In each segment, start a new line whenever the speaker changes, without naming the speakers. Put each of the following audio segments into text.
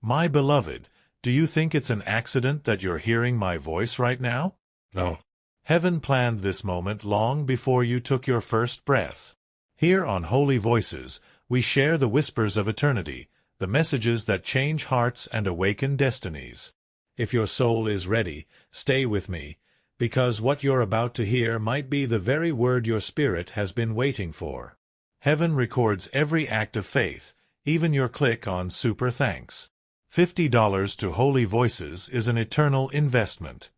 My beloved, do you think it's an accident that you're hearing my voice right now? No. Heaven planned this moment long before you took your first breath. Here on Holy Voices, we share the whispers of eternity, the messages that change hearts and awaken destinies. If your soul is ready, stay with me, because what you're about to hear might be the very word your spirit has been waiting for. Heaven records every act of faith, even your click on Super Thanks. $50 to Holy Voices is an eternal investment.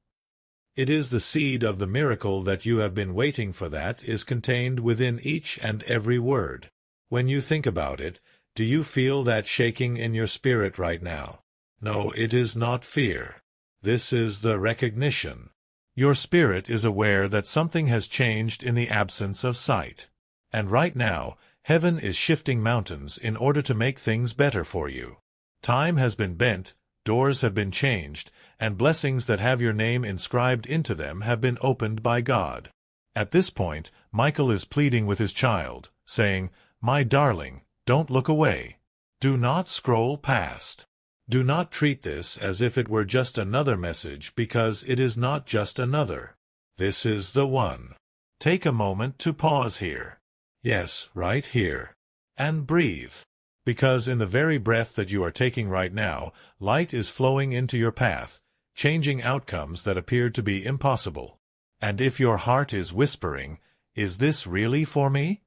It is the seed of the miracle that you have been waiting for that is contained within each and every word. When you think about it, do you feel that shaking in your spirit right now? No, it is not fear. This is the recognition. Your spirit is aware that something has changed in the absence of sight. And right now, heaven is shifting mountains in order to make things better for you. Time has been bent, doors have been changed, and blessings that have your name inscribed into them have been opened by God. At this point, Michael is pleading with his child, saying, "My darling, don't look away. Do not scroll past. Do not treat this as if it were just another message, because it is not just another. This is the one." Take a moment to pause here. Yes, right here. And breathe. Because in the very breath that you are taking right now, light is flowing into your path, changing outcomes that appeared to be impossible. And if your heart is whispering, "Is this really for me?"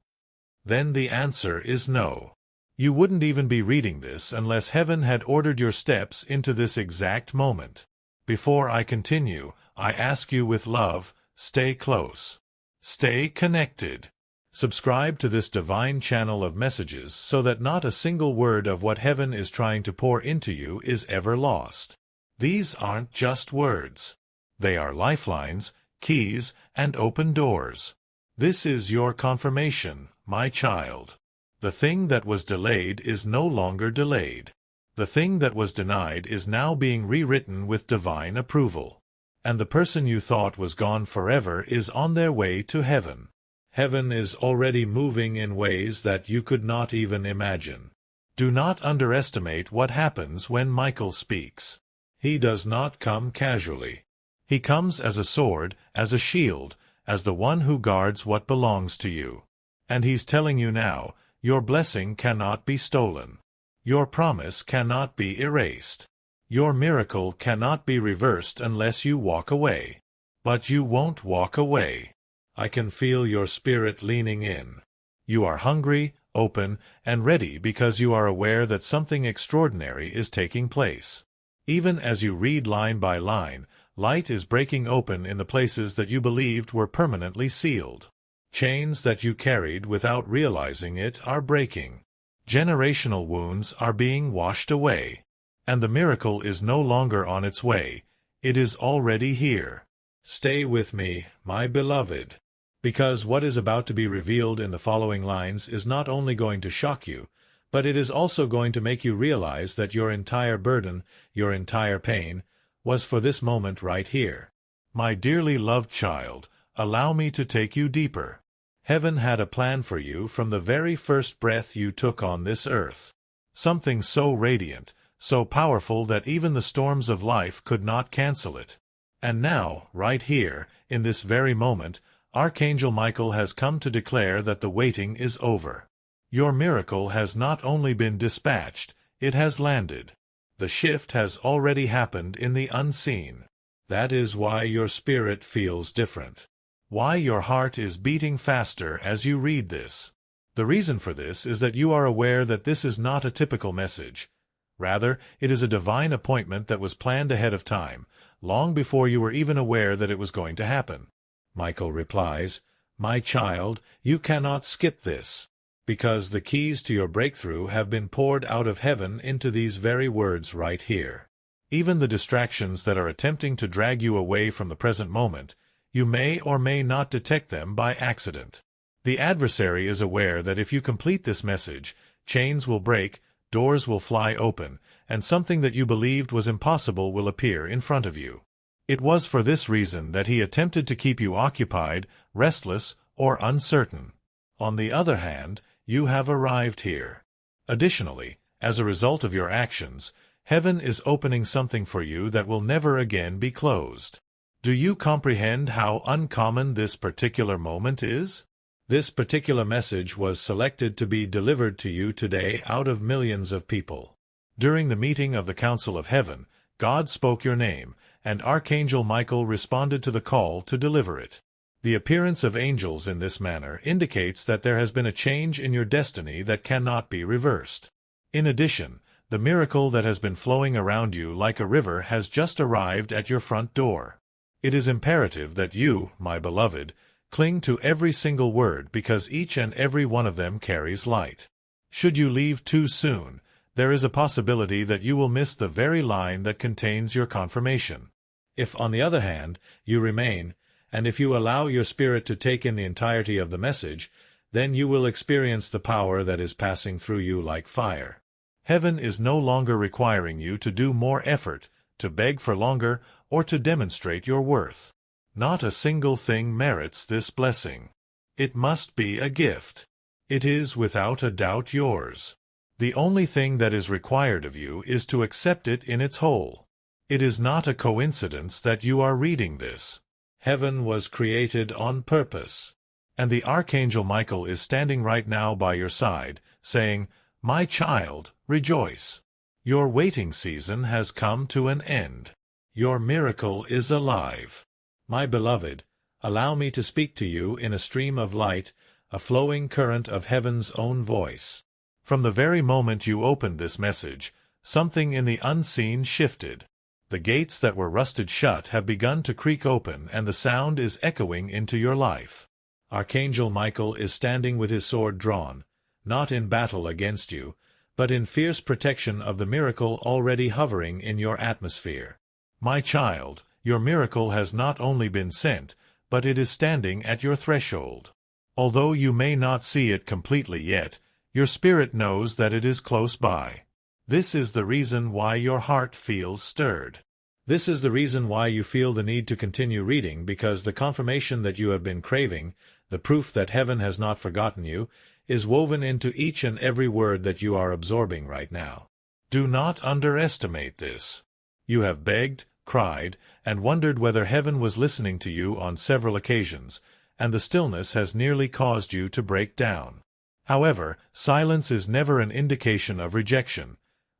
then the answer is no. You wouldn't even be reading this unless heaven had ordered your steps into this exact moment. Before I continue, I ask you with love, stay close. Stay connected. Subscribe to this divine channel of messages so that not a single word of what heaven is trying to pour into you is ever lost. These aren't just words. They are lifelines, keys, and open doors. This is your confirmation, my child. The thing that was delayed is no longer delayed. The thing that was denied is now being rewritten with divine approval. And the person you thought was gone forever is on their way to heaven. Heaven is already moving in ways that you could not even imagine. Do not underestimate what happens when Michael speaks. He does not come casually. He comes as a sword, as a shield, as the one who guards what belongs to you. And he's telling you now, your blessing cannot be stolen. Your promise cannot be erased. Your miracle cannot be reversed unless you walk away. But you won't walk away. I can feel your spirit leaning in. You are hungry, open, and ready because you are aware that something extraordinary is taking place. Even as you read line by line, light is breaking open in the places that you believed were permanently sealed. Chains that you carried without realizing it are breaking. Generational wounds are being washed away. And the miracle is no longer on its way. It is already here. Stay with me, my beloved. Because what is about to be revealed in the following lines is not only going to shock you, but it is also going to make you realize that your entire burden, your entire pain, was for this moment right here. My dearly loved child, allow me to take you deeper. Heaven had a plan for you from the very first breath you took on this earth. Something so radiant, so powerful that even the storms of life could not cancel it. And now, right here, in this very moment, Archangel Michael has come to declare that the waiting is over. Your miracle has not only been dispatched, it has landed. The shift has already happened in the unseen. That is why your spirit feels different. Why your heart is beating faster as you read this. The reason for this is that you are aware that this is not a typical message. Rather, it is a divine appointment that was planned ahead of time, long before you were even aware that it was going to happen. Michael replies, "My child, you cannot skip this, because the keys to your breakthrough have been poured out of heaven into these very words right here. Even the distractions that are attempting to drag you away from the present moment, you may or may not detect them by accident. The adversary is aware that if you complete this message, chains will break, doors will fly open, and something that you believed was impossible will appear in front of you. It was for this reason that he attempted to keep you occupied, restless, or uncertain. On the other hand, you have arrived here. Additionally, as a result of your actions, Heaven is opening something for you that will never again be closed. Do you comprehend how uncommon this particular moment is? This particular message was selected to be delivered to you today out of millions of people. During the meeting of the Council of Heaven, God spoke your name, and Archangel Michael responded to the call to deliver it. The appearance of angels in this manner indicates that there has been a change in your destiny that cannot be reversed. In addition, the miracle that has been flowing around you like a river has just arrived at your front door. It is imperative that you, my beloved, cling to every single word because each and every one of them carries light. Should you leave too soon, there is a possibility that you will miss the very line that contains your confirmation. If, on the other hand, you remain, and if you allow your spirit to take in the entirety of the message, then you will experience the power that is passing through you like fire. Heaven is no longer requiring you to do more effort, to beg for longer, or to demonstrate your worth. Not a single thing merits this blessing. It must be a gift. It is without a doubt yours. The only thing that is required of you is to accept it in its whole. It is not a coincidence that you are reading this. Heaven was created on purpose. And the Archangel Michael is standing right now by your side, saying, "My child, rejoice. Your waiting season has come to an end. Your miracle is alive. My beloved, allow me to speak to you in a stream of light, a flowing current of heaven's own voice. From the very moment you opened this message, something in the unseen shifted. The gates that were rusted shut have begun to creak open, and the sound is echoing into your life. Archangel Michael is standing with his sword drawn, not in battle against you, but in fierce protection of the miracle already hovering in your atmosphere. My child, your miracle has not only been sent, but it is standing at your threshold. Although you may not see it completely yet, your spirit knows that it is close by. This is the reason why your heart feels stirred. This is the reason why you feel the need to continue reading, because the confirmation that you have been craving, the proof that heaven has not forgotten you, is woven into each and every word that you are absorbing right now. Do not underestimate this. You have begged, cried, and wondered whether heaven was listening to you on several occasions, and the stillness has nearly caused you to break down. However, silence is never an indication of rejection.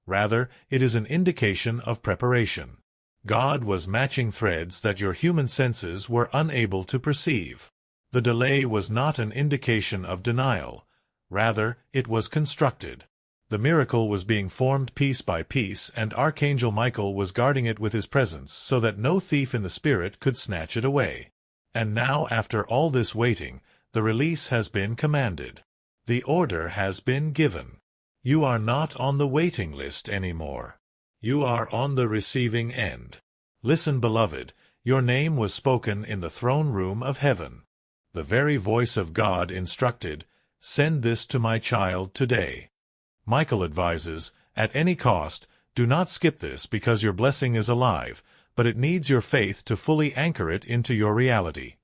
Rather, it is an indication of preparation. God was matching threads that your human senses were unable to perceive. The delay was not an indication of denial. Rather, it was constructed. The miracle was being formed piece by piece, and Archangel Michael was guarding it with his presence so that no thief in the spirit could snatch it away. And now, after all this waiting, the release has been commanded. The order has been given. You are not on the waiting list anymore. You are on the receiving end. Listen, beloved, your name was spoken in the throne room of heaven. The very voice of God instructed, "Send this to my child today." Michael advises, at any cost, do not skip this because your blessing is alive, but it needs your faith to fully anchor it into your reality.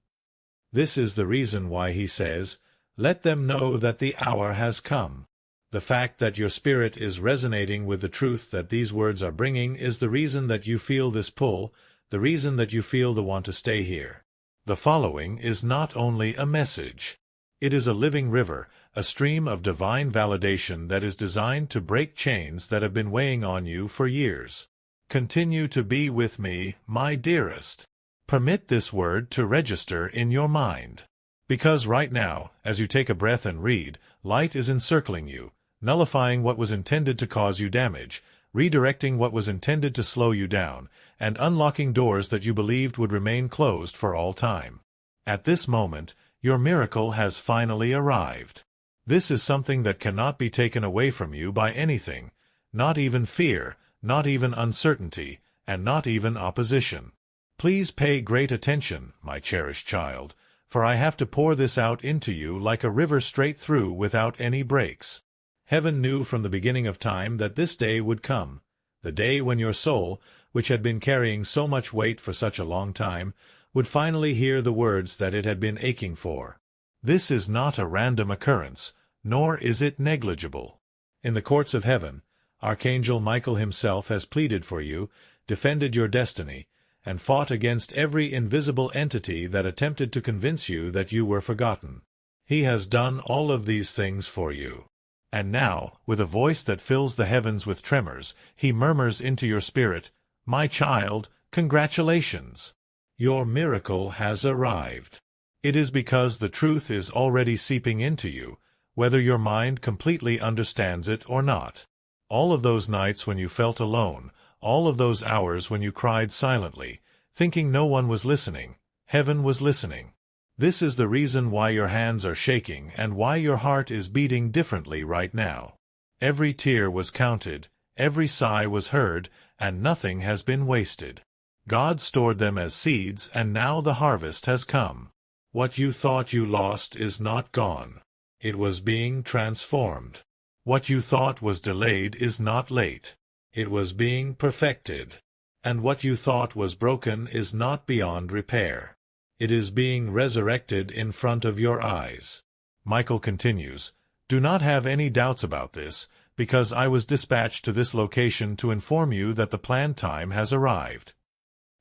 This is the reason why he says, "Let them know that the hour has come." The fact that your spirit is resonating with the truth that these words are bringing is the reason that you feel this pull, the reason that you feel the want to stay here. The following is not only a message. It is a living river, a stream of divine validation that is designed to break chains that have been weighing on you for years. Continue to be with me, my dearest. Permit this word to register in your mind. Because right now, as you take a breath and read, light is encircling you, nullifying what was intended to cause you damage, redirecting what was intended to slow you down, and unlocking doors that you believed would remain closed for all time. At this moment, your miracle has finally arrived. This is something that cannot be taken away from you by anything, not even fear, not even uncertainty, and not even opposition. Please pay great attention, my cherished child, for I have to pour this out into you like a river straight through without any breaks. Heaven knew from the beginning of time that this day would come, the day when your soul, which had been carrying so much weight for such a long time, would finally hear the words that it had been aching for. This is not a random occurrence, nor is it negligible. In the courts of heaven, Archangel Michael himself has pleaded for you, defended your destiny, and fought against every invisible entity that attempted to convince you that you were forgotten. He has done all of these things for you. And now, with a voice that fills the heavens with tremors, he murmurs into your spirit, "My child, congratulations! Your miracle has arrived." It is because the truth is already seeping into you, whether your mind completely understands it or not. All of those nights when you felt alone, all of those hours when you cried silently, thinking no one was listening, heaven was listening. This is the reason why your hands are shaking and why your heart is beating differently right now. Every tear was counted, every sigh was heard, and nothing has been wasted. God stored them as seeds, and now the harvest has come. What you thought you lost is not gone. It was being transformed. What you thought was delayed is not late. It was being perfected. And what you thought was broken is not beyond repair. It is being resurrected in front of your eyes. Michael continues, "Do not have any doubts about this, because I was dispatched to this location to inform you that the planned time has arrived.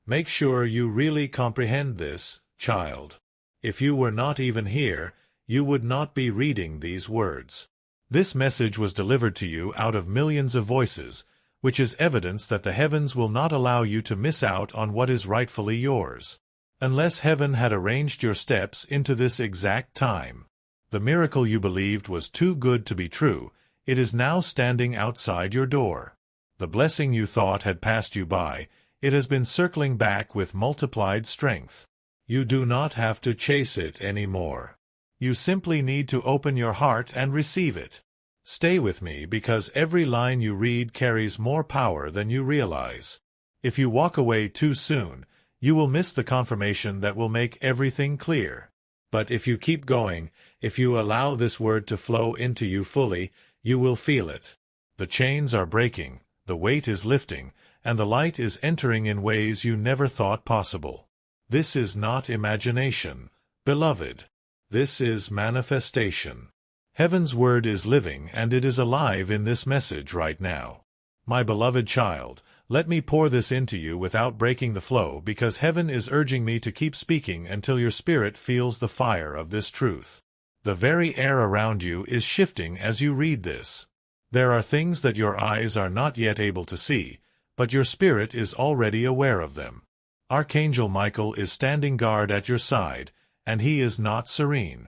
Make sure you really comprehend this, child. If you were not even here, you would not be reading these words. This message was delivered to you out of millions of voices, which is evidence that the heavens will not allow you to miss out on what is rightfully yours. Unless heaven had arranged your steps into this exact time. The miracle you believed was too good to be true, it is now standing outside your door. The blessing you thought had passed you by, it has been circling back with multiplied strength. You do not have to chase it anymore. You simply need to open your heart and receive it. Stay with me because every line you read carries more power than you realize. If you walk away too soon, you will miss the confirmation that will make everything clear. But if you keep going, if you allow this word to flow into you fully, you will feel it. The chains are breaking, the weight is lifting, and the light is entering in ways you never thought possible. This is not imagination, beloved. This is manifestation. Heaven's word is living and it is alive in this message right now. My beloved child, let me pour this into you without breaking the flow because heaven is urging me to keep speaking until your spirit feels the fire of this truth. The very air around you is shifting as you read this. There are things that your eyes are not yet able to see, but your spirit is already aware of them. Archangel Michael is standing guard at your side, and he is not serene.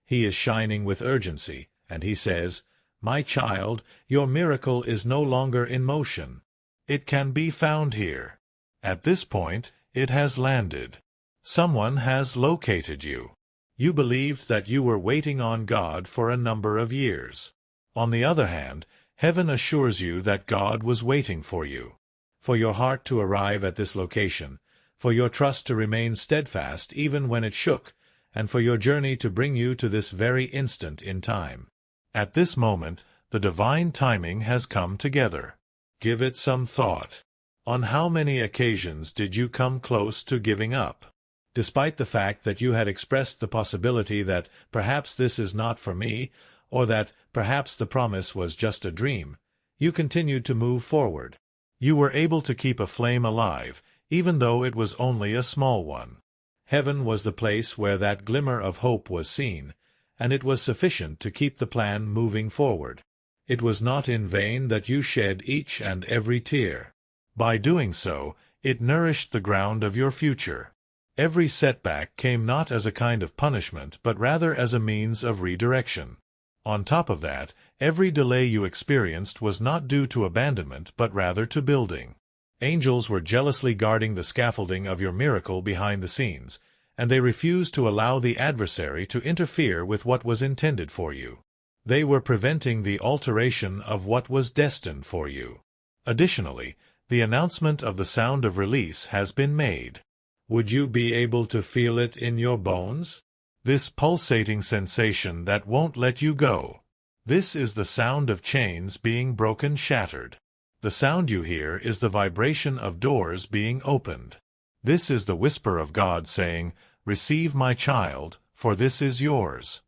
He is shining with urgency, and he says, "My child, your miracle is no longer in motion. It can be found here. At this point, it has landed. Someone has located you. You believed that you were waiting on God for a number of years. On the other hand, heaven assures you that God was waiting for you. For your heart to arrive at this location, for your trust to remain steadfast even when it shook, and for your journey to bring you to this very instant in time. At this moment, the divine timing has come together. Give it some thought. On how many occasions did you come close to giving up? Despite the fact that you had expressed the possibility that perhaps this is not for me, or that perhaps the promise was just a dream, you continued to move forward. You were able to keep a flame alive, even though it was only a small one. Heaven was the place where that glimmer of hope was seen, and it was sufficient to keep the plan moving forward. It was not in vain that you shed each and every tear. By doing so, it nourished the ground of your future. Every setback came not as a kind of punishment, but rather as a means of redirection. On top of that, every delay you experienced was not due to abandonment, but rather to building. Angels were jealously guarding the scaffolding of your miracle behind the scenes, and they refused to allow the adversary to interfere with what was intended for you. They were preventing the alteration of what was destined for you. Additionally, the announcement of the sound of release has been made. Would you be able to feel it in your bones? This pulsating sensation that won't let you go. This is the sound of chains being broken, shattered. The sound you hear is the vibration of doors being opened. This is the whisper of God saying, "Receive my child, for this is yours."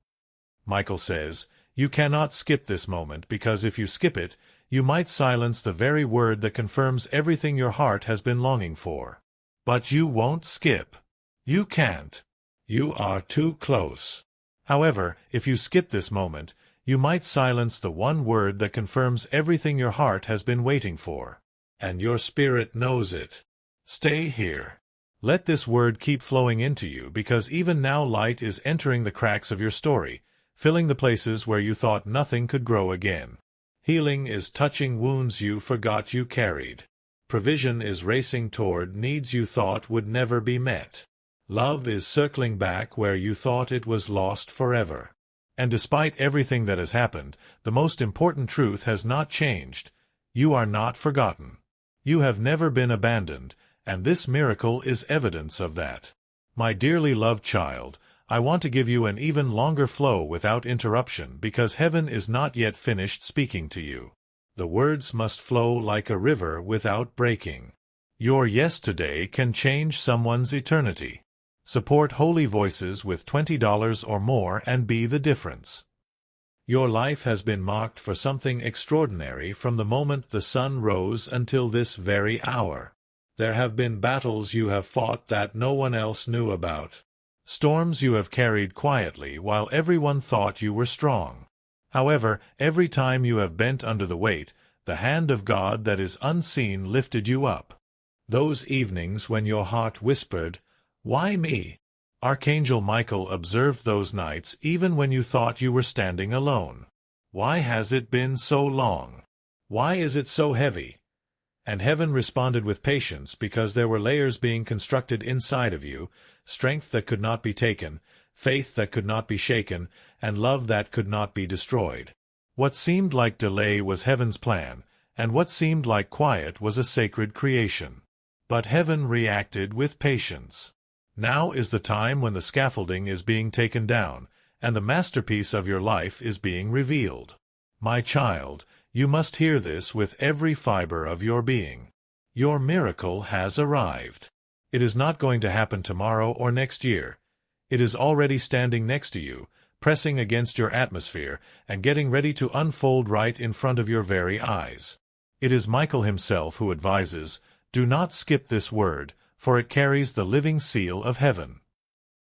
Michael says, "You cannot skip this moment because if you skip it, you might silence the very word that confirms everything your heart has been longing for. But you won't skip. You can't. You are too close. However, if you skip this moment, you might silence the one word that confirms everything your heart has been waiting for. And your spirit knows it. Stay here. Let this word keep flowing into you, because even now light is entering the cracks of your story, filling the places where you thought nothing could grow again. Healing is touching wounds you forgot you carried. Provision is racing toward needs you thought would never be met. Love is circling back where you thought it was lost forever. And despite everything that has happened, the most important truth has not changed. You are not forgotten. You have never been abandoned, and this miracle is evidence of that. My dearly loved child, I want to give you an even longer flow without interruption, because heaven is not yet finished speaking to you. The words must flow like a river without breaking. Your yes today can change someone's eternity. Support Holy Voices with $20 or more and be the difference. Your life has been marked for something extraordinary from the moment the sun rose until this very hour. There have been battles you have fought that no one else knew about. Storms you have carried quietly while everyone thought you were strong. However, every time you have bent under the weight, the hand of God that is unseen lifted you up. Those evenings when your heart whispered, "Why me?" Archangel Michael observed those nights even when you thought you were standing alone. Why has it been so long? Why is it so heavy? And heaven responded with patience, because there were layers being constructed inside of you, strength that could not be taken, faith that could not be shaken, and love that could not be destroyed. What seemed like delay was heaven's plan, and what seemed like quiet was a sacred creation. But heaven reacted with patience. Now is the time when the scaffolding is being taken down, and the masterpiece of your life is being revealed. My child, you must hear this with every fiber of your being. Your miracle has arrived. It is not going to happen tomorrow or next year. It is already standing next to you, pressing against your atmosphere, and getting ready to unfold right in front of your very eyes. It is Michael himself who advises, "Do not skip this word, for it carries the living seal of heaven."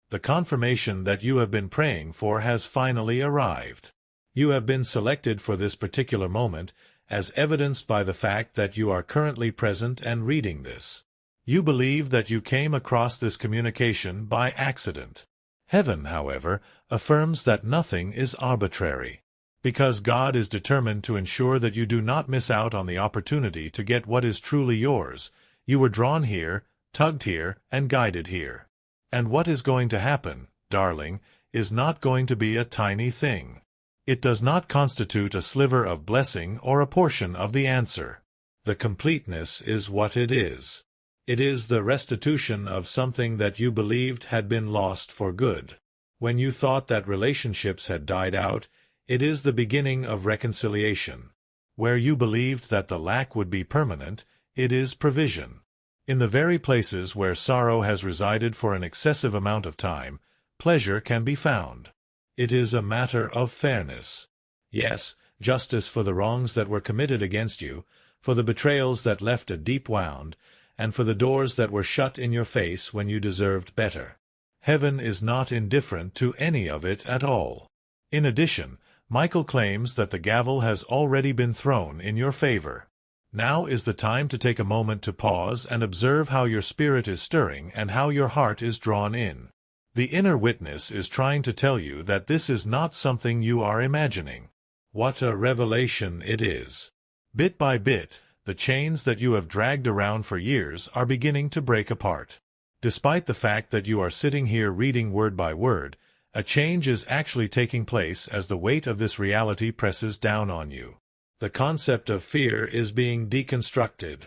The confirmation that you have been praying for has finally arrived. You have been selected for this particular moment, as evidenced by the fact that you are currently present and reading this. You believe that you came across this communication by accident. Heaven, however, affirms that nothing is arbitrary. Because God is determined to ensure that you do not miss out on the opportunity to get what is truly yours, you were drawn here, tugged here, and guided here. And what is going to happen, darling, is not going to be a tiny thing. It does not constitute a sliver of blessing or a portion of the answer. The completeness is what it is. It is the restitution of something that you believed had been lost for good. When you thought that relationships had died out, it is the beginning of reconciliation. Where you believed that the lack would be permanent, it is provision. In the very places where sorrow has resided for an excessive amount of time, pleasure can be found. It is a matter of fairness. Yes, justice for the wrongs that were committed against you, for the betrayals that left a deep wound, and for the doors that were shut in your face when you deserved better. Heaven is not indifferent to any of it at all. In addition, Michael claims that the gavel has already been thrown in your favor. Now is the time to take a moment to pause and observe how your spirit is stirring and how your heart is drawn in. The inner witness is trying to tell you that this is not something you are imagining. What a revelation it is! Bit by bit, the chains that you have dragged around for years are beginning to break apart. Despite the fact that you are sitting here reading word by word, a change is actually taking place as the weight of this reality presses down on you. The concept of fear is being deconstructed.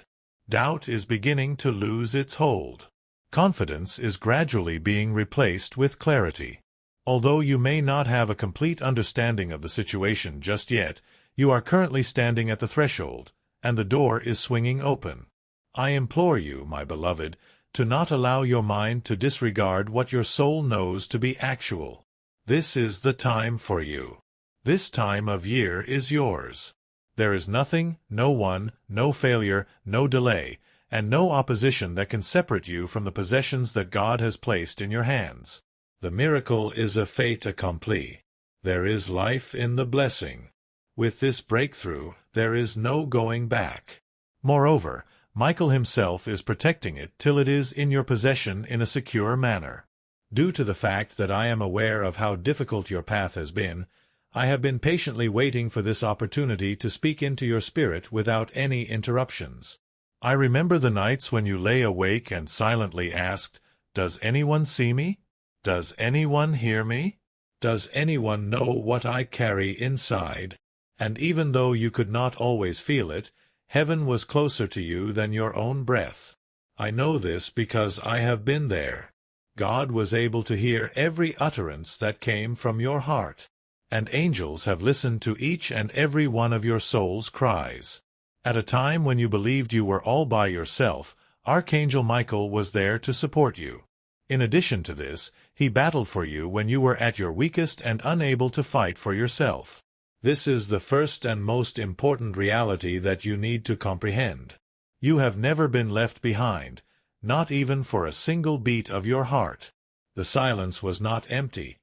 Doubt is beginning to lose its hold. Confidence is gradually being replaced with clarity. Although you may not have a complete understanding of the situation just yet, you are currently standing at the threshold, and the door is swinging open. I implore you, my beloved, to not allow your mind to disregard what your soul knows to be actual. This is the time for you. This time of year is yours. There is nothing, no one, no failure, no delay, and no opposition that can separate you from the possessions that God has placed in your hands. The miracle is a fait accompli. There is life in the blessing. With this breakthrough, there is no going back. Moreover, Michael himself is protecting it till it is in your possession in a secure manner. Due to the fact that I am aware of how difficult your path has been, I have been patiently waiting for this opportunity to speak into your spirit without any interruptions. I remember the nights when you lay awake and silently asked, "Does anyone see me? Does anyone hear me? Does anyone know what I carry inside?" And even though you could not always feel it, heaven was closer to you than your own breath. I know this because I have been there. God was able to hear every utterance that came from your heart, and angels have listened to each and every one of your soul's cries. At a time when you believed you were all by yourself, Archangel Michael was there to support you. In addition to this, he battled for you when you were at your weakest and unable to fight for yourself. This is the first and most important reality that you need to comprehend. You have never been left behind, not even for a single beat of your heart. The silence was not empty.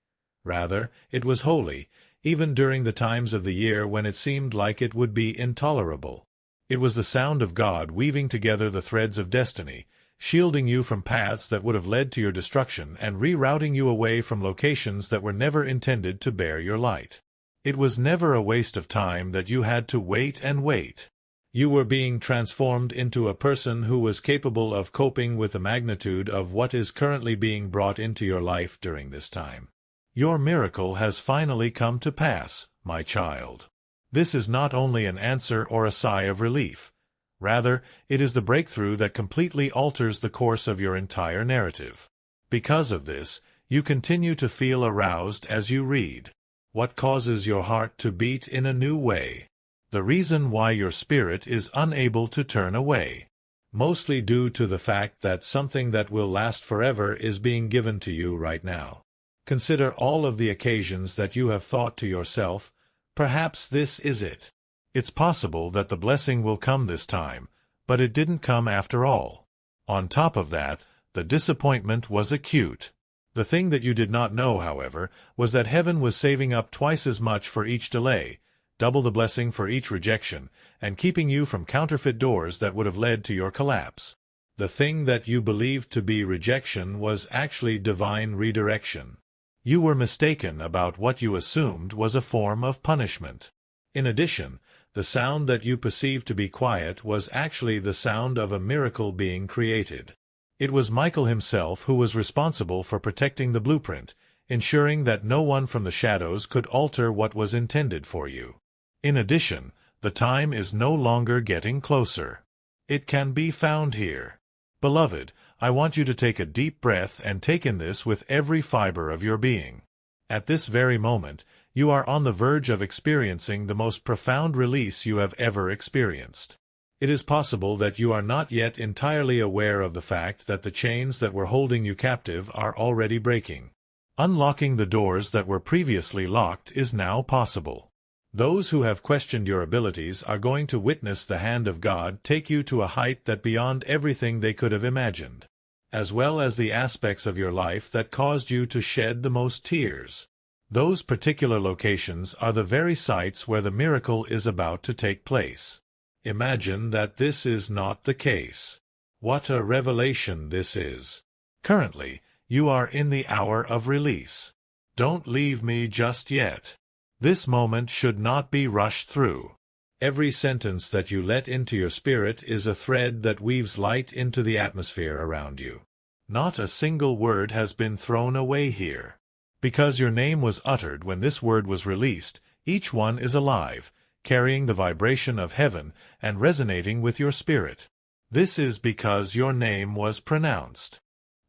Rather, it was holy, even during the times of the year when it seemed like it would be intolerable. It was the sound of God weaving together the threads of destiny, shielding you from paths that would have led to your destruction and rerouting you away from locations that were never intended to bear your light. It was never a waste of time that you had to wait and wait. You were being transformed into a person who was capable of coping with the magnitude of what is currently being brought into your life during this time. Your miracle has finally come to pass, my child. This is not only an answer or a sigh of relief. Rather, it is the breakthrough that completely alters the course of your entire narrative. Because of this, you continue to feel aroused as you read. What causes your heart to beat in a new way? The reason why your spirit is unable to turn away. Mostly due to the fact that something that will last forever is being given to you right now. Consider all of the occasions that you have thought to yourself, perhaps this is it. It's possible that the blessing will come this time, but it didn't come after all. On top of that, the disappointment was acute. The thing that you did not know, however, was that heaven was saving up twice as much for each delay, double the blessing for each rejection, and keeping you from counterfeit doors that would have led to your collapse. The thing that you believed to be rejection was actually divine redirection. You were mistaken about what you assumed was a form of punishment. In addition, the sound that you perceived to be quiet was actually the sound of a miracle being created. It was Michael himself who was responsible for protecting the blueprint, ensuring that no one from the shadows could alter what was intended for you. In addition, the time is no longer getting closer. It can be found here. Beloved, I want you to take a deep breath and take in this with every fiber of your being. At this very moment, you are on the verge of experiencing the most profound release you have ever experienced. It is possible that you are not yet entirely aware of the fact that the chains that were holding you captive are already breaking. Unlocking the doors that were previously locked is now possible. Those who have questioned your abilities are going to witness the hand of God take you to a height that beyond everything they could have imagined, as well as the aspects of your life that caused you to shed the most tears. Those particular locations are the very sites where the miracle is about to take place. Imagine that this is not the case. What a revelation this is. Currently, you are in the hour of release. Don't leave me just yet. This moment should not be rushed through. Every sentence that you let into your spirit is a thread that weaves light into the atmosphere around you. Not a single word has been thrown away here. Because your name was uttered when this word was released, each one is alive, carrying the vibration of heaven and resonating with your spirit. This is because your name was pronounced.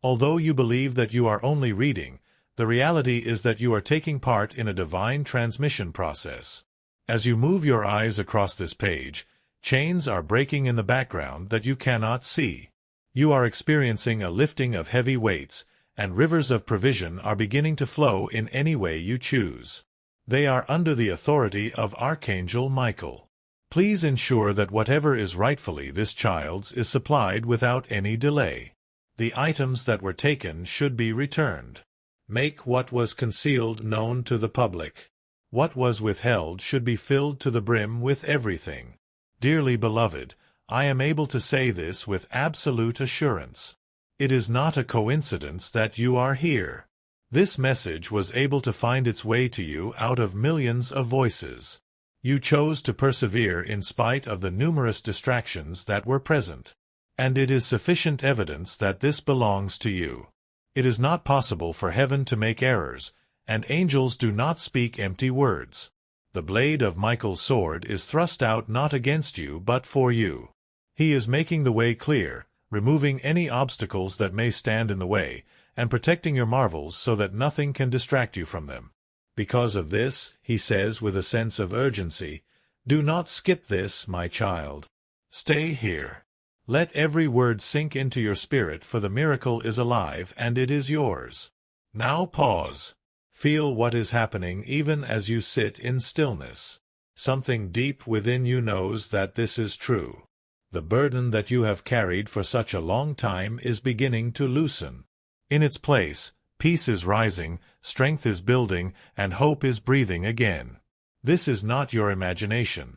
Although you believe that you are only reading, the reality is that you are taking part in a divine transmission process. As you move your eyes across this page, chains are breaking in the background that you cannot see. You are experiencing a lifting of heavy weights, and rivers of provision are beginning to flow in any way you choose. They are under the authority of Archangel Michael. Please ensure that whatever is rightfully this child's is supplied without any delay. The items that were taken should be returned. Make what was concealed known to the public. What was withheld should be filled to the brim with everything. Dearly beloved, I am able to say this with absolute assurance. It is not a coincidence that you are here. This message was able to find its way to you out of millions of voices. You chose to persevere in spite of the numerous distractions that were present. And it is sufficient evidence that this belongs to you. It is not possible for heaven to make errors, and angels do not speak empty words. The blade of Michael's sword is thrust out not against you but for you. He is making the way clear, removing any obstacles that may stand in the way, and protecting your marvels so that nothing can distract you from them. Because of this, he says with a sense of urgency, do not skip this, my child. Stay here. Let every word sink into your spirit, for the miracle is alive and it is yours. Now pause. Feel what is happening even as you sit in stillness. Something deep within you knows that this is true. The burden that you have carried for such a long time is beginning to loosen. In its place, peace is rising, strength is building, and hope is breathing again. This is not your imagination.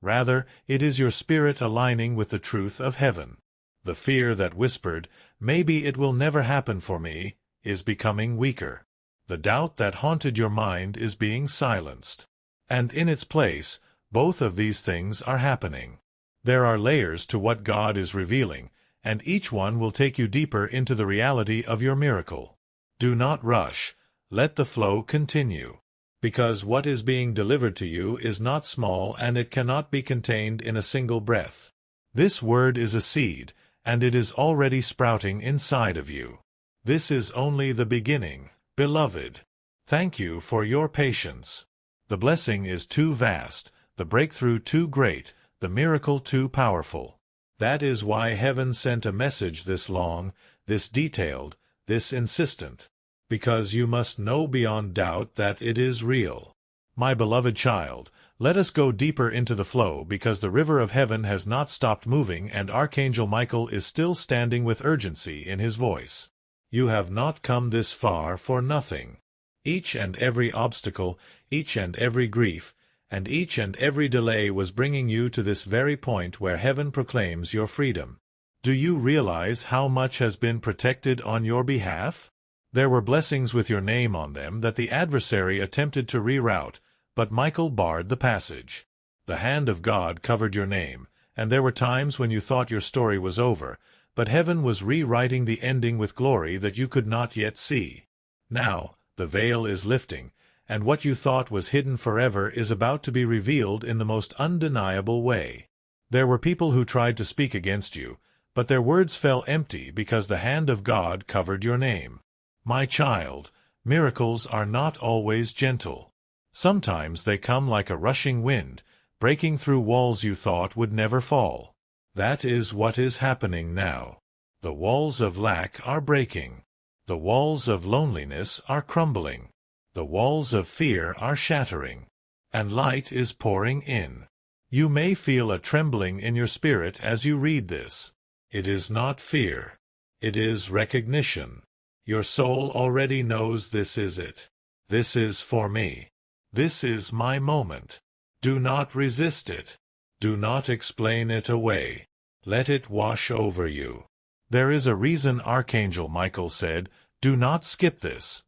Rather, it is your spirit aligning with the truth of heaven. The fear that whispered, "Maybe it will never happen for me," is becoming weaker. The doubt that haunted your mind is being silenced. And in its place, both of these things are happening. There are layers to what God is revealing, and each one will take you deeper into the reality of your miracle. Do not rush. Let the flow continue. Because what is being delivered to you is not small and it cannot be contained in a single breath. This word is a seed, and it is already sprouting inside of you. This is only the beginning, beloved. Thank you for your patience. The blessing is too vast, the breakthrough too great, the miracle too powerful. That is why heaven sent a message this long, this detailed, this insistent. Because you must know beyond doubt that it is real. My beloved child, let us go deeper into the flow, because the river of heaven has not stopped moving and Archangel Michael is still standing with urgency in his voice. You have not come this far for nothing. Each and every obstacle, each and every grief, and each and every delay was bringing you to this very point where heaven proclaims your freedom. Do you realize how much has been protected on your behalf? There were blessings with your name on them that the adversary attempted to reroute, but Michael barred the passage. The hand of God covered your name, and there were times when you thought your story was over, but heaven was rewriting the ending with glory that you could not yet see. Now, the veil is lifting, and what you thought was hidden forever is about to be revealed in the most undeniable way. There were people who tried to speak against you, but their words fell empty because the hand of God covered your name. My child, miracles are not always gentle. Sometimes they come like a rushing wind, breaking through walls you thought would never fall. That is what is happening now. The walls of lack are breaking. The walls of loneliness are crumbling. The walls of fear are shattering. And light is pouring in. You may feel a trembling in your spirit as you read this. It is not fear. It is recognition. Your soul already knows this is it. This is for me. This is my moment. Do not resist it. Do not explain it away. Let it wash over you. There is a reason Archangel Michael said, "Do not skip this."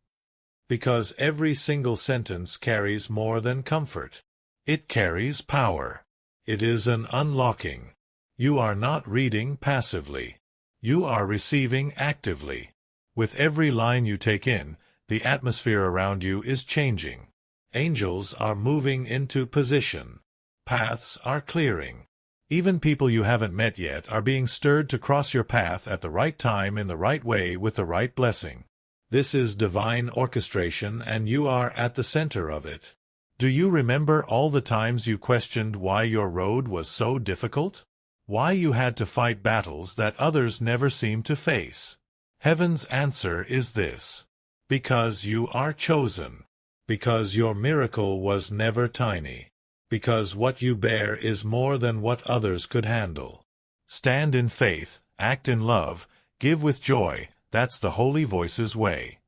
Because every single sentence carries more than comfort. It carries power. It is an unlocking. You are not reading passively. You are receiving actively. With every line you take in, the atmosphere around you is changing. Angels are moving into position. Paths are clearing. Even people you haven't met yet are being stirred to cross your path at the right time in the right way with the right blessing. This is divine orchestration, and you are at the center of it. Do you remember all the times you questioned why your road was so difficult? Why you had to fight battles that others never seemed to face? Heaven's answer is this: because you are chosen. Because your miracle was never tiny. because what you bear is more than what others could handle. Stand in faith, act in love, give with joy. That's the Holy Voices way.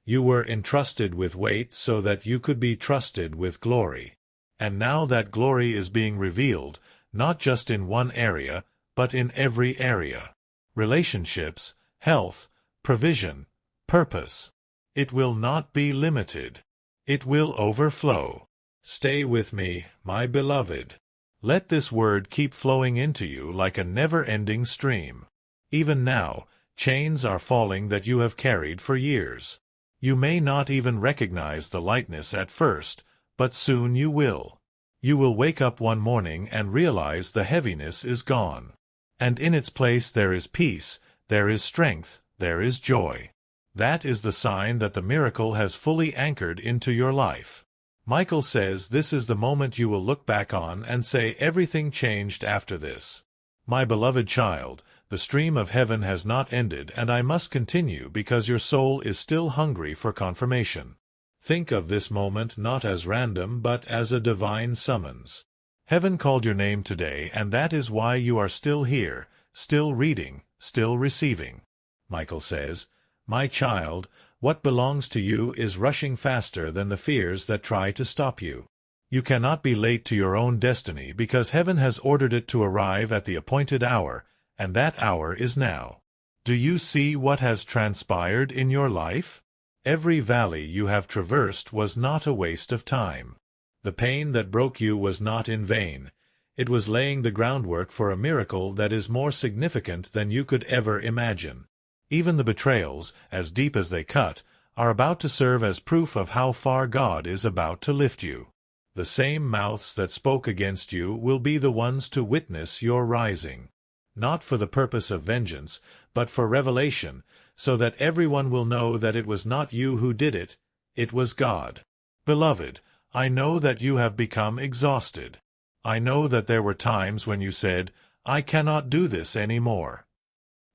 You were entrusted with weight so that you could be trusted with glory. And now that glory is being revealed, not just in one area, but in every area. Relationships, health, provision, purpose. It will not be limited. It will overflow. Stay with me, my beloved. Let this word keep flowing into you like a never-ending stream. Even now, chains are falling that you have carried for years. You may not even recognize the lightness at first, but soon you will. You will wake up one morning and realize the heaviness is gone. And in its place there is peace, there is strength, there is joy. That is the sign that the miracle has fully anchored into your life. Michael says this is the moment you will look back on and say everything changed after this. My beloved child, the stream of heaven has not ended, and I must continue because your soul is still hungry for confirmation. Think of this moment not as random but as a divine summons. Heaven called your name today, and that is why you are still here, still reading, still receiving. Michael says, My child, what belongs to you is rushing faster than the fears that try to stop you. You cannot be late to your own destiny because heaven has ordered it to arrive at the appointed hour, and that hour is now. Do you see what has transpired in your life? Every valley you have traversed was not a waste of time. The pain that broke you was not in vain. It was laying the groundwork for a miracle that is more significant than you could ever imagine. Even the betrayals, as deep as they cut, are about to serve as proof of how far God is about to lift you. The same mouths that spoke against you will be the ones to witness your rising. Not for the purpose of vengeance, but for revelation, so that everyone will know that it was not you who did it, it was God. Beloved, I know that you have become exhausted. I know that there were times when you said, I cannot do this any more.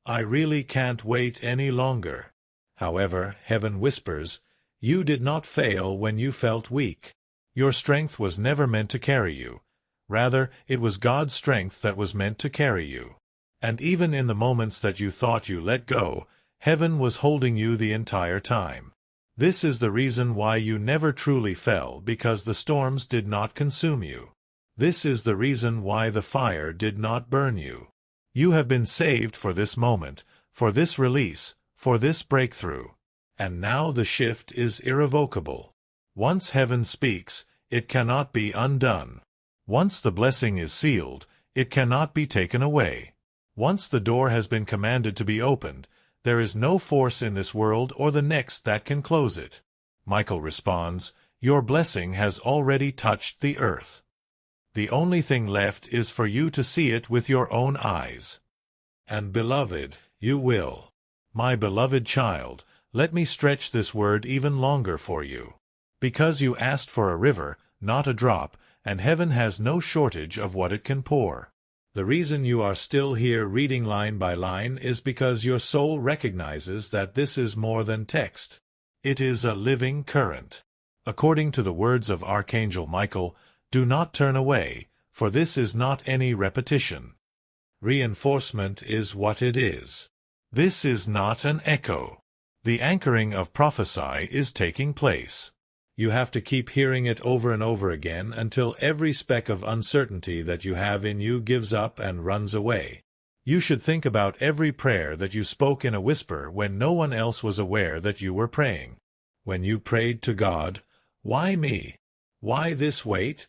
I really can't wait any longer. However, heaven whispers, you did not fail when you felt weak. Your strength was never meant to carry you. Rather, it was God's strength that was meant to carry you. And even in the moments that you thought you let go, heaven was holding you the entire time. This is the reason why you never truly fell, because the storms did not consume you. This is the reason why the fire did not burn you. You have been saved for this moment, for this release, for this breakthrough. And now the shift is irrevocable. Once heaven speaks, it cannot be undone. Once the blessing is sealed, it cannot be taken away. Once the door has been commanded to be opened, there is no force in this world or the next that can close it. Michael responds, Your blessing has already touched the earth. The only thing left is for you to see it with your own eyes. And beloved, you will. My beloved child, let me stretch this word even longer for you. Because you asked for a river, not a drop, and heaven has no shortage of what it can pour. The reason you are still here reading line by line is because your soul recognizes that this is more than text. It is a living current. According to the words of Archangel Michael, do not turn away, for this is not any repetition. Reinforcement is what it is. This is not an echo. The anchoring of prophecy is taking place. You have to keep hearing it over and over again until every speck of uncertainty that you have in you gives up and runs away. You should think about every prayer that you spoke in a whisper when no one else was aware that you were praying. When you prayed to God, "Why me? Why this weight?"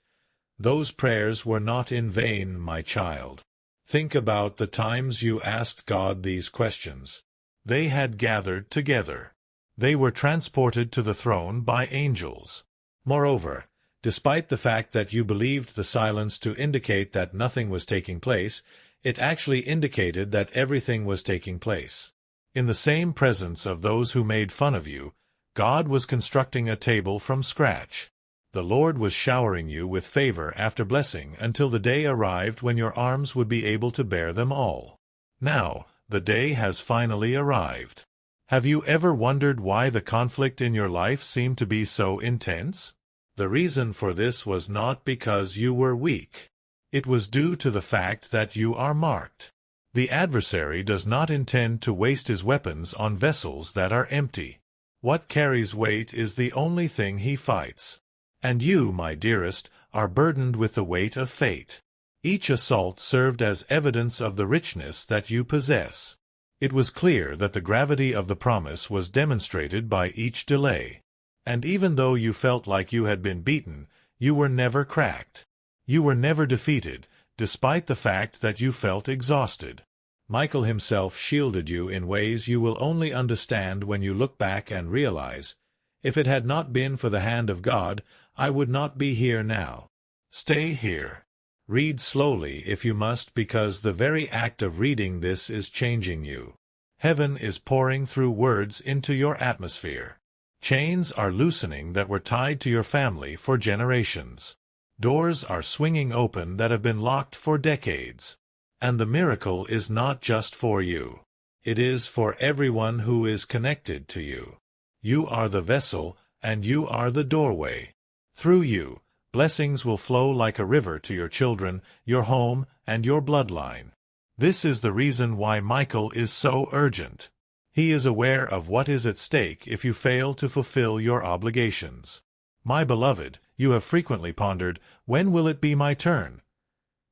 Those prayers were not in vain, my child. Think about the times you asked God these questions. They had gathered together. They were transported to the throne by angels. Moreover, despite the fact that you believed the silence to indicate that nothing was taking place, it actually indicated that everything was taking place. In the same presence of those who made fun of you, God was constructing a table from scratch. The Lord was showering you with favor after blessing until the day arrived when your arms would be able to bear them all. Now, the day has finally arrived. Have you ever wondered why the conflict in your life seemed to be so intense? The reason for this was not because you were weak. It was due to the fact that you are marked. The adversary does not intend to waste his weapons on vessels that are empty. What carries weight is the only thing he fights. And you, my dearest, are burdened with the weight of fate. Each assault served as evidence of the richness that you possess. It was clear that the gravity of the promise was demonstrated by each delay. And even though you felt like you had been beaten, you were never cracked. You were never defeated, despite the fact that you felt exhausted. Michael himself shielded you in ways you will only understand when you look back and realize, if it had not been for the hand of God, I would not be here now. Stay here. Read slowly if you must, because the very act of reading this is changing you. Heaven is pouring through words into your atmosphere. Chains are loosening that were tied to your family for generations. Doors are swinging open that have been locked for decades. And the miracle is not just for you. It is for everyone who is connected to you. You are the vessel, and you are the doorway. Through you, blessings will flow like a river to your children, your home, and your bloodline. This is the reason why Michael is so urgent. He is aware of what is at stake if you fail to fulfill your obligations. My beloved, you have frequently pondered, when will it be my turn?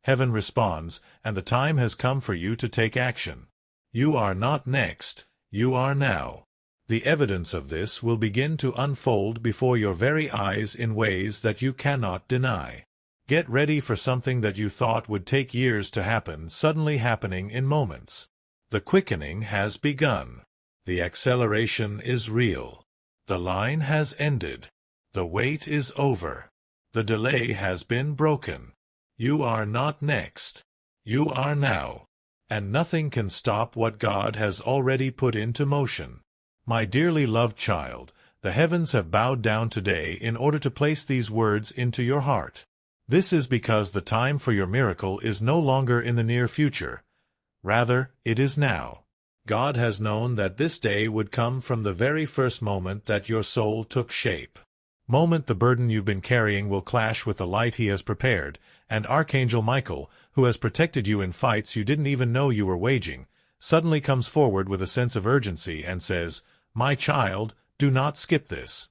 Heaven responds, and the time has come for you to take action. You are not next, you are now. The evidence of this will begin to unfold before your very eyes in ways that you cannot deny. Get ready for something that you thought would take years to happen suddenly happening in moments. The quickening has begun. The acceleration is real. The line has ended. The wait is over. The delay has been broken. You are not next. You are now. And nothing can stop what God has already put into motion. My dearly loved child, the heavens have bowed down today in order to place these words into your heart. This is because the time for your miracle is no longer in the near future. Rather, it is now. God has known that this day would come from the very first moment that your soul took shape. Moment the burden you've been carrying will clash with the light he has prepared, and Archangel Michael, who has protected you in fights you didn't even know you were waging, suddenly comes forward with a sense of urgency and says, "My child, do not skip this.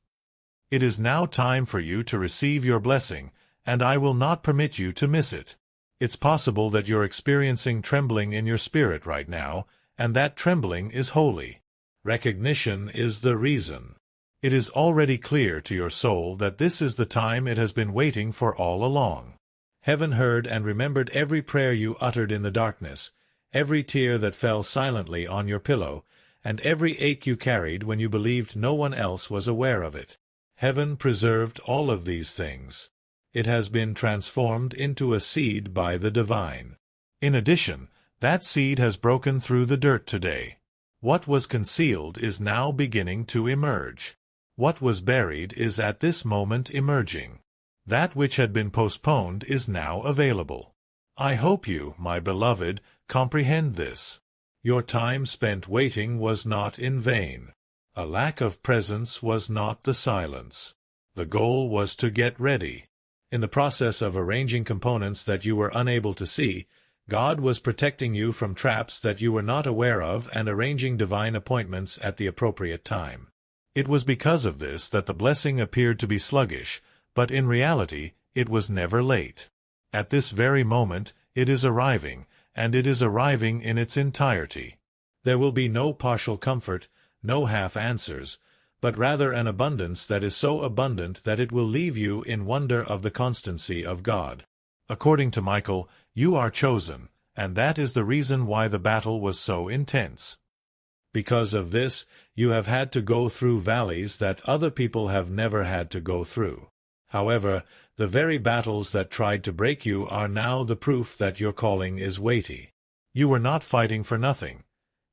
It is now time for you to receive your blessing, and I will not permit you to miss it." It's possible that you're experiencing trembling in your spirit right now, and that trembling is holy. Recognition is the reason. It is already clear to your soul that this is the time it has been waiting for all along. Heaven heard and remembered every prayer you uttered in the darkness, every tear that fell silently on your pillow, and every ache you carried when you believed no one else was aware of it. Heaven preserved all of these things. It has been transformed into a seed by the divine. In addition, that seed has broken through the dirt today. What was concealed is now beginning to emerge. What was buried is at this moment emerging. That which had been postponed is now available. I hope you, my beloved, comprehend this. Your time spent waiting was not in vain. A lack of presence was not the silence. The goal was to get ready. In the process of arranging components that you were unable to see, God was protecting you from traps that you were not aware of and arranging divine appointments at the appropriate time. It was because of this that the blessing appeared to be sluggish, but in reality it was never late. At this very moment it is arriving, and it is arriving in its entirety. There will be no partial comfort, no half answers, but rather an abundance that is so abundant that it will leave you in wonder of the constancy of God. According to Michael, you are chosen, and that is the reason why the battle was so intense. Because of this, you have had to go through valleys that other people have never had to go through. However, the very battles that tried to break you are now the proof that your calling is weighty. You were not fighting for nothing.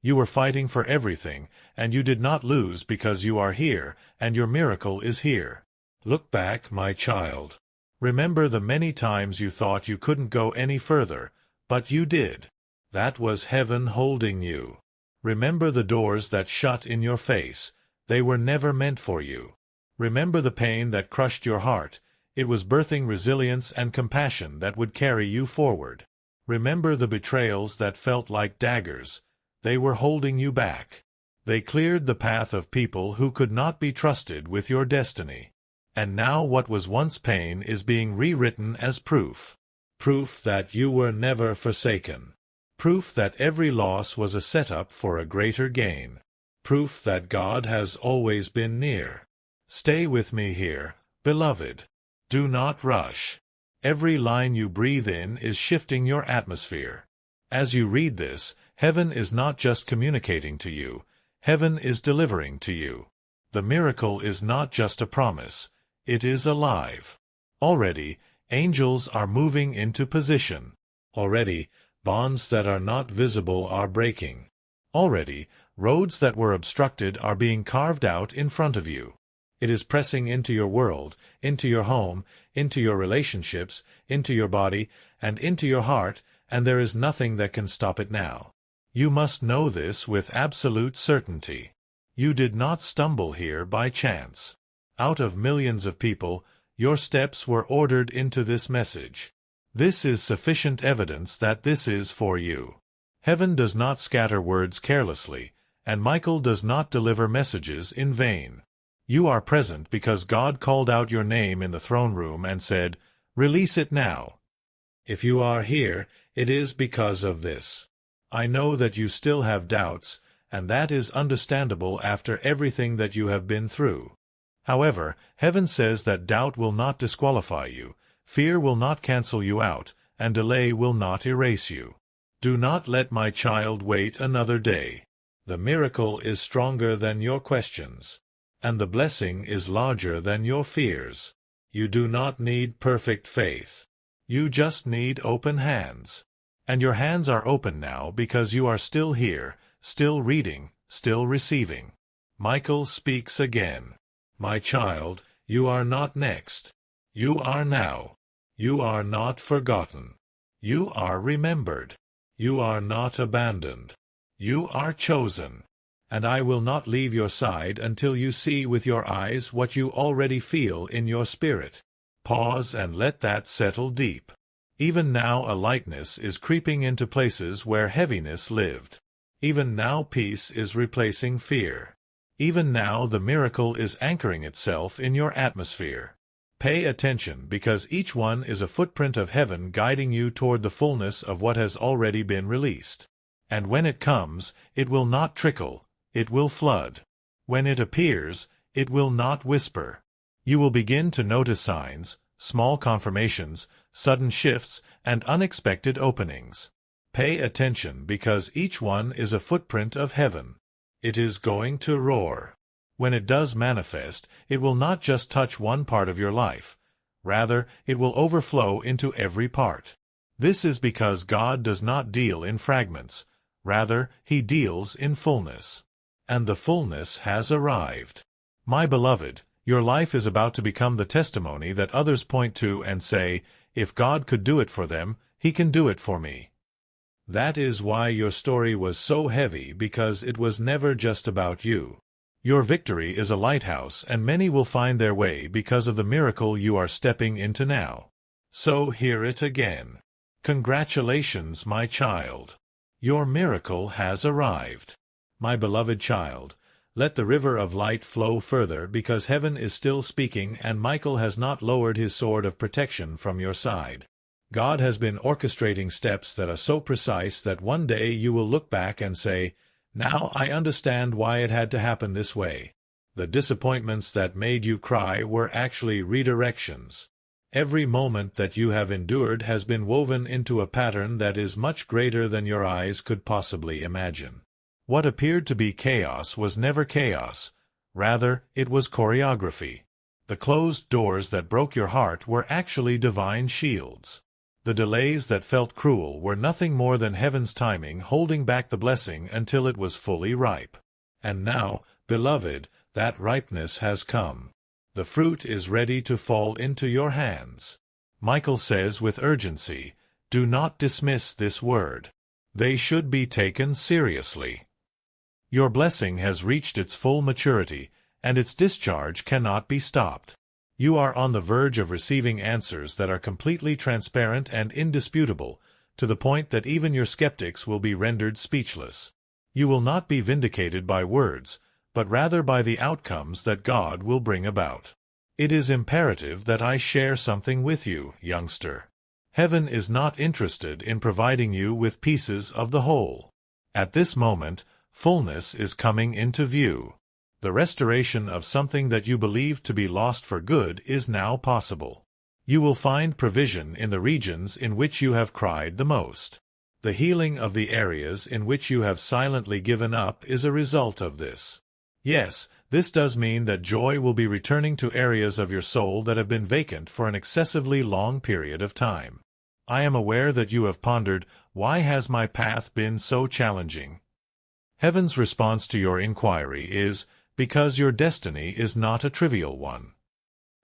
You were fighting for everything, and you did not lose because you are here, and your miracle is here. Look back, my child. Remember the many times you thought you couldn't go any further, but you did. That was heaven holding you. Remember the doors that shut in your face. They were never meant for you. Remember the pain that crushed your heart. It was birthing resilience and compassion that would carry you forward. Remember the betrayals that felt like daggers. They were holding you back. They cleared the path of people who could not be trusted with your destiny. And now what was once pain is being rewritten as proof. Proof that you were never forsaken. Proof that every loss was a setup for a greater gain. Proof that God has always been near. Stay with me here, beloved. Do not rush. Every line you breathe in is shifting your atmosphere. As you read this, heaven is not just communicating to you. Heaven is delivering to you. The miracle is not just a promise. It is alive. Already, angels are moving into position. Already, bonds that are not visible are breaking. Already, roads that were obstructed are being carved out in front of you. It is pressing into your world, into your home, into your relationships, into your body, and into your heart, and there is nothing that can stop it now. You must know this with absolute certainty. You did not stumble here by chance. Out of millions of people, your steps were ordered into this message. This is sufficient evidence that this is for you. Heaven does not scatter words carelessly, and Michael does not deliver messages in vain. You are present because God called out your name in the throne room and said, "Release it now." If you are here, it is because of this. I know that you still have doubts, and that is understandable after everything that you have been through. However, heaven says that doubt will not disqualify you, fear will not cancel you out, and delay will not erase you. Do not let my child wait another day. The miracle is stronger than your questions, and the blessing is larger than your fears. You do not need perfect faith. You just need open hands. And your hands are open now because you are still here, still reading, still receiving. Michael speaks again. My child, you are not next. You are now. You are not forgotten. You are remembered. You are not abandoned. You are chosen. And I will not leave your side until you see with your eyes what you already feel in your spirit. Pause and let that settle deep. Even now a lightness is creeping into places where heaviness lived. Even now peace is replacing fear. Even now the miracle is anchoring itself in your atmosphere. Pay attention because each one is a footprint of heaven guiding you toward the fullness of what has already been released. And when it comes, it will not trickle, it will flood. When it appears, it will not whisper. You will begin to notice signs, small confirmations, sudden shifts, and unexpected openings. Pay attention because each one is a footprint of heaven. It is going to roar. When it does manifest, it will not just touch one part of your life. Rather, it will overflow into every part. This is because God does not deal in fragments. Rather, He deals in fullness. And the fullness has arrived. My beloved, your life is about to become the testimony that others point to and say, if God could do it for them, He can do it for me. That is why your story was so heavy, because it was never just about you. Your victory is a lighthouse, and many will find their way because of the miracle you are stepping into now. So hear it again. Congratulations, my child. Your miracle has arrived. My beloved child, let the river of light flow further because heaven is still speaking and Michael has not lowered his sword of protection from your side. God has been orchestrating steps that are so precise that one day you will look back and say, "Now I understand why it had to happen this way." The disappointments that made you cry were actually redirections. Every moment that you have endured has been woven into a pattern that is much greater than your eyes could possibly imagine. What appeared to be chaos was never chaos. Rather, it was choreography. The closed doors that broke your heart were actually divine shields. The delays that felt cruel were nothing more than heaven's timing holding back the blessing until it was fully ripe. And now, beloved, that ripeness has come. The fruit is ready to fall into your hands. Michael says with urgency, do not dismiss this word. They should be taken seriously. Your blessing has reached its full maturity, and its discharge cannot be stopped. You are on the verge of receiving answers that are completely transparent and indisputable, to the point that even your skeptics will be rendered speechless. You will not be vindicated by words, but rather by the outcomes that God will bring about. It is imperative that I share something with you, youngster. Heaven is not interested in providing you with pieces of the whole. At this moment, fullness is coming into view. The restoration of something that you believed to be lost for good is now possible. You will find provision in the regions in which you have cried the most. The healing of the areas in which you have silently given up is a result of this. Yes, this does mean that joy will be returning to areas of your soul that have been vacant for an excessively long period of time. I am aware that you have pondered, why has my path been so challenging? Heaven's response to your inquiry is, because your destiny is not a trivial one.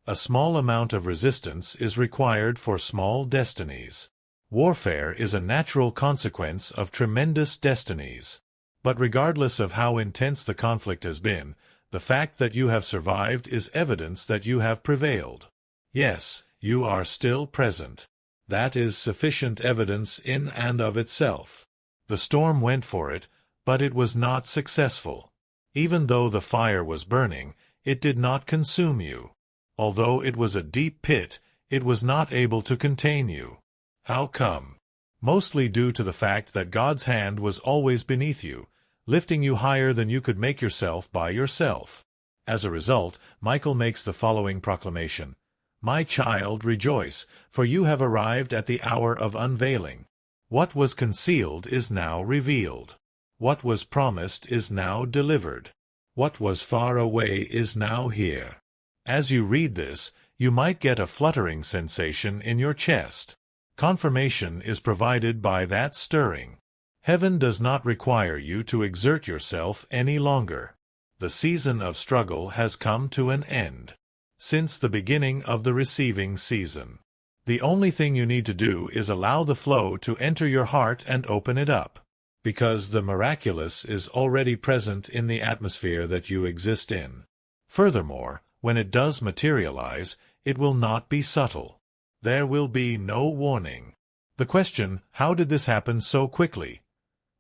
A small amount of resistance is required for small destinies. Warfare is a natural consequence of tremendous destinies. But regardless of how intense the conflict has been, the fact that you have survived is evidence that you have prevailed. Yes, you are still present. That is sufficient evidence in and of itself. The storm went for it, but it was not successful. Even though the fire was burning, it did not consume you. Although it was a deep pit, it was not able to contain you. How come? Mostly due to the fact that God's hand was always beneath you, lifting you higher than you could make yourself by yourself. As a result, Michael makes the following proclamation: My child, rejoice, for you have arrived at the hour of unveiling. What was concealed is now revealed. What was promised is now delivered. What was far away is now here. As you read this, you might get a fluttering sensation in your chest. Confirmation is provided by that stirring. Heaven does not require you to exert yourself any longer. The season of struggle has come to an end. Since the beginning of the receiving season, the only thing you need to do is allow the flow to enter your heart and open it up. Because the miraculous is already present in the atmosphere that you exist in. Furthermore, when it does materialize, it will not be subtle. There will be no warning. The question, how did this happen so quickly,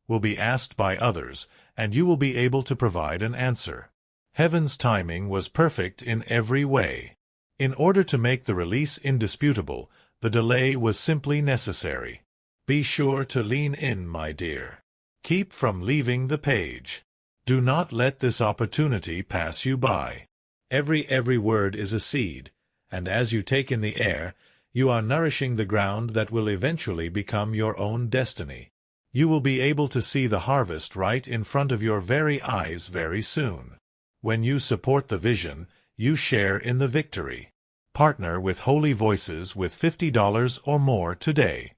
will be asked by others, and you will be able to provide an answer. Heaven's timing was perfect in every way. In order to make the release indisputable, the delay was simply necessary. Be sure to lean in, my dear. Keep from leaving the page. Do not let this opportunity pass you by. Every word is a seed, and as you take in the air, you are nourishing the ground that will eventually become your own destiny. You will be able to see the harvest right in front of your very eyes very soon. When you support the vision, you share in the victory. Partner with Holy Voices with $50 or more today.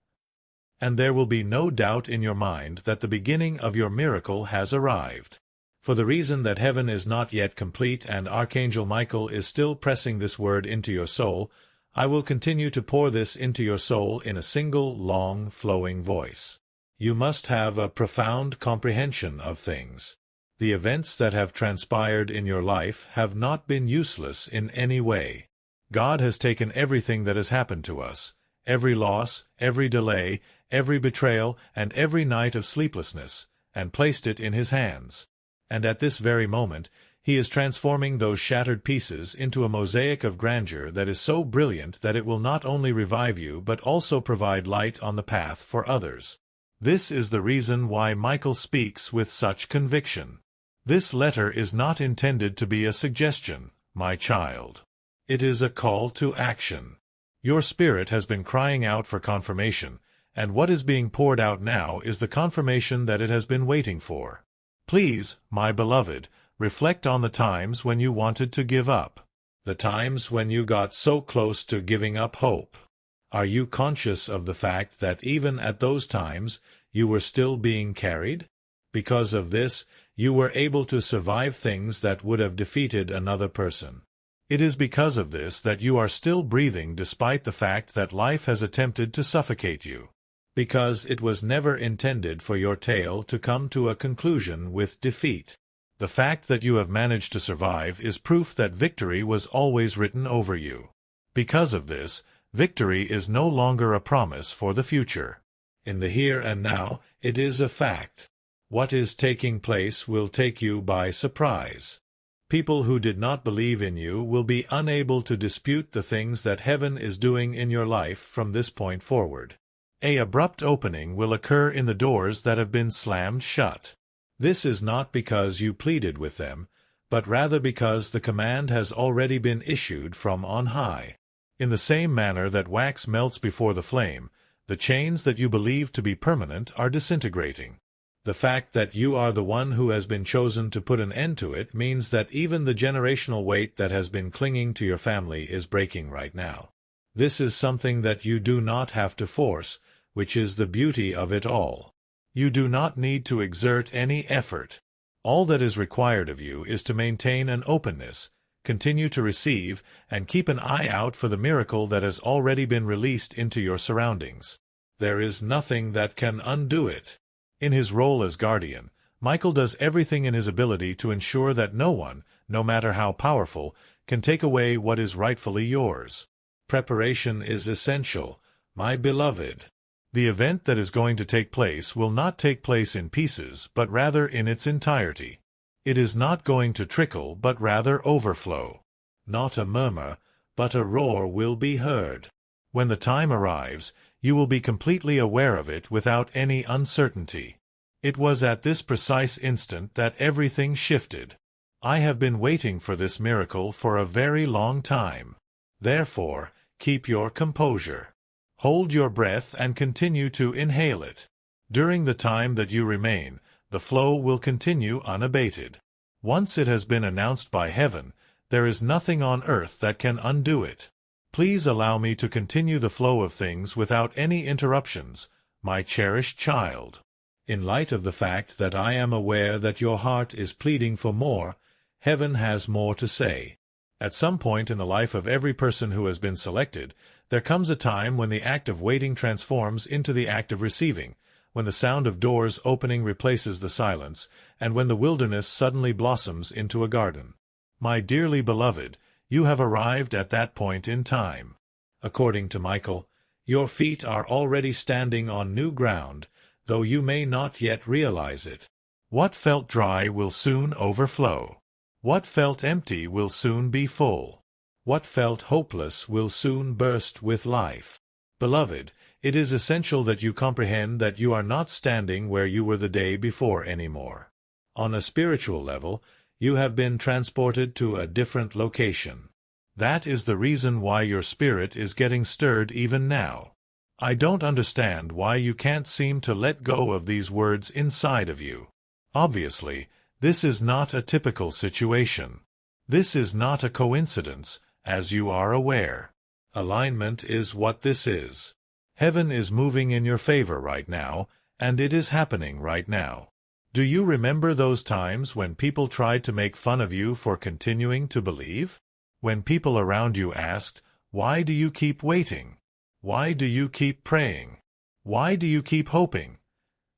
And there will be no doubt in your mind that the beginning of your miracle has arrived. For the reason that heaven is not yet complete and Archangel Michael is still pressing this word into your soul, I will continue to pour this into your soul in a single, long, flowing voice. You must have a profound comprehension of things. The events that have transpired in your life have not been useless in any way. God has taken everything that has happened to us, every loss, every delay, every betrayal, and every night of sleeplessness, and placed it in His hands. And at this very moment, He is transforming those shattered pieces into a mosaic of grandeur that is so brilliant that it will not only revive you but also provide light on the path for others. This is the reason why Michael speaks with such conviction. This letter is not intended to be a suggestion, my child. It is a call to action. Your spirit has been crying out for confirmation, and what is being poured out now is the confirmation that it has been waiting for. Please, my beloved, reflect on the times when you wanted to give up, the times when you got so close to giving up hope. Are you conscious of the fact that even at those times you were still being carried? Because of this, you were able to survive things that would have defeated another person. It is because of this that you are still breathing despite the fact that life has attempted to suffocate you. Because it was never intended for your tale to come to a conclusion with defeat. The fact that you have managed to survive is proof that victory was always written over you. Because of this, victory is no longer a promise for the future. In the here and now, it is a fact. What is taking place will take you by surprise. People who did not believe in you will be unable to dispute the things that heaven is doing in your life from this point forward. An abrupt opening will occur in the doors that have been slammed shut. This is not because you pleaded with them, but rather because the command has already been issued from on high. In the same manner that wax melts before the flame, the chains that you believe to be permanent are disintegrating. The fact that you are the one who has been chosen to put an end to it means that even the generational weight that has been clinging to your family is breaking right now. This is something that you do not have to force, which is the beauty of it all. You do not need to exert any effort. All that is required of you is to maintain an openness, continue to receive, and keep an eye out for the miracle that has already been released into your surroundings. There is nothing that can undo it. In his role as guardian, Michael does everything in his ability to ensure that no one, no matter how powerful, can take away what is rightfully yours. Preparation is essential, my beloved. The event that is going to take place will not take place in pieces, but rather in its entirety. It is not going to trickle, but rather overflow. Not a murmur, but a roar will be heard. When the time arrives, you will be completely aware of it without any uncertainty. It was at this precise instant that everything shifted. I have been waiting for this miracle for a very long time. Therefore, keep your composure. Hold your breath and continue to inhale it. During the time that you remain, the flow will continue unabated. Once it has been announced by heaven, there is nothing on earth that can undo it. Please allow me to continue the flow of things without any interruptions, my cherished child. In light of the fact that I am aware that your heart is pleading for more, heaven has more to say. At some point in the life of every person who has been selected, there comes a time when the act of waiting transforms into the act of receiving, when the sound of doors opening replaces the silence, and when the wilderness suddenly blossoms into a garden. My dearly beloved, you have arrived at that point in time. According to Michael, your feet are already standing on new ground, though you may not yet realize it. What felt dry will soon overflow. What felt empty will soon be full. What felt hopeless will soon burst with life. Beloved, it is essential that you comprehend that you are not standing where you were the day before anymore. On a spiritual level, you have been transported to a different location. That is the reason why your spirit is getting stirred even now. I don't understand why you can't seem to let go of these words inside of you. Obviously, this is not a typical situation. This is not a coincidence, as you are aware. Alignment is what this is. Heaven is moving in your favor right now, and it is happening right now. Do you remember those times when people tried to make fun of you for continuing to believe? When people around you asked, "Why do you keep waiting? Why do you keep praying? Why do you keep hoping?"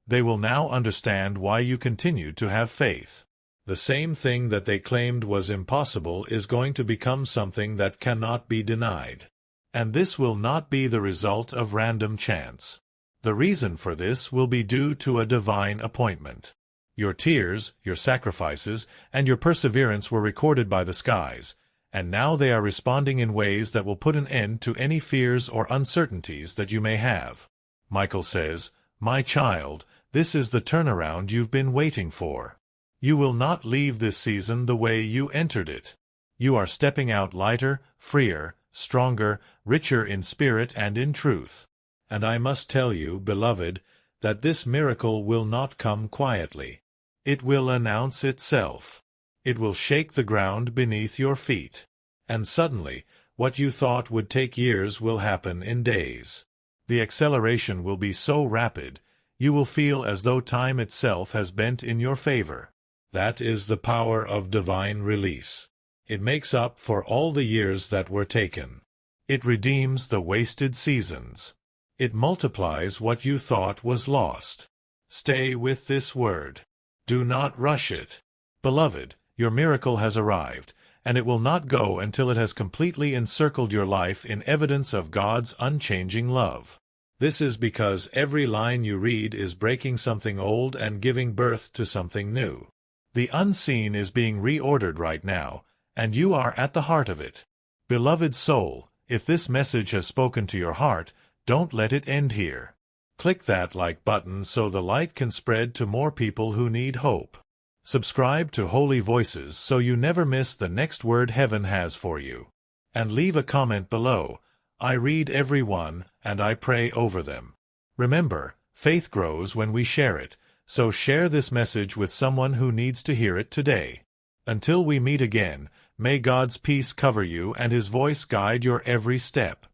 They will now understand why you continue to have faith. The same thing that they claimed was impossible is going to become something that cannot be denied. And this will not be the result of random chance. The reason for this will be due to a divine appointment. Your tears, your sacrifices, and your perseverance were recorded by the skies, and now they are responding in ways that will put an end to any fears or uncertainties that you may have. Michael says, "My child, this is the turnaround you've been waiting for. You will not leave this season the way you entered it. You are stepping out lighter, freer, stronger, richer in spirit and in truth. And I must tell you, beloved, that this miracle will not come quietly. It will announce itself. It will shake the ground beneath your feet. And suddenly, what you thought would take years will happen in days. The acceleration will be so rapid, you will feel as though time itself has bent in your favor. That is the power of divine release. It makes up for all the years that were taken. It redeems the wasted seasons. It multiplies what you thought was lost. Stay with this word. Do not rush it. Beloved, your miracle has arrived, and it will not go until it has completely encircled your life in evidence of God's unchanging love. This is because every line you read is breaking something old and giving birth to something new. The unseen is being reordered right now, and you are at the heart of it. Beloved soul, if this message has spoken to your heart, don't let it end here. Click that like button so the light can spread to more people who need hope. Subscribe to Holy Voices so you never miss the next word heaven has for you. And leave a comment below. I read every one, and I pray over them. Remember, faith grows when we share it, so share this message with someone who needs to hear it today. Until we meet again, may God's peace cover you and His voice guide your every step.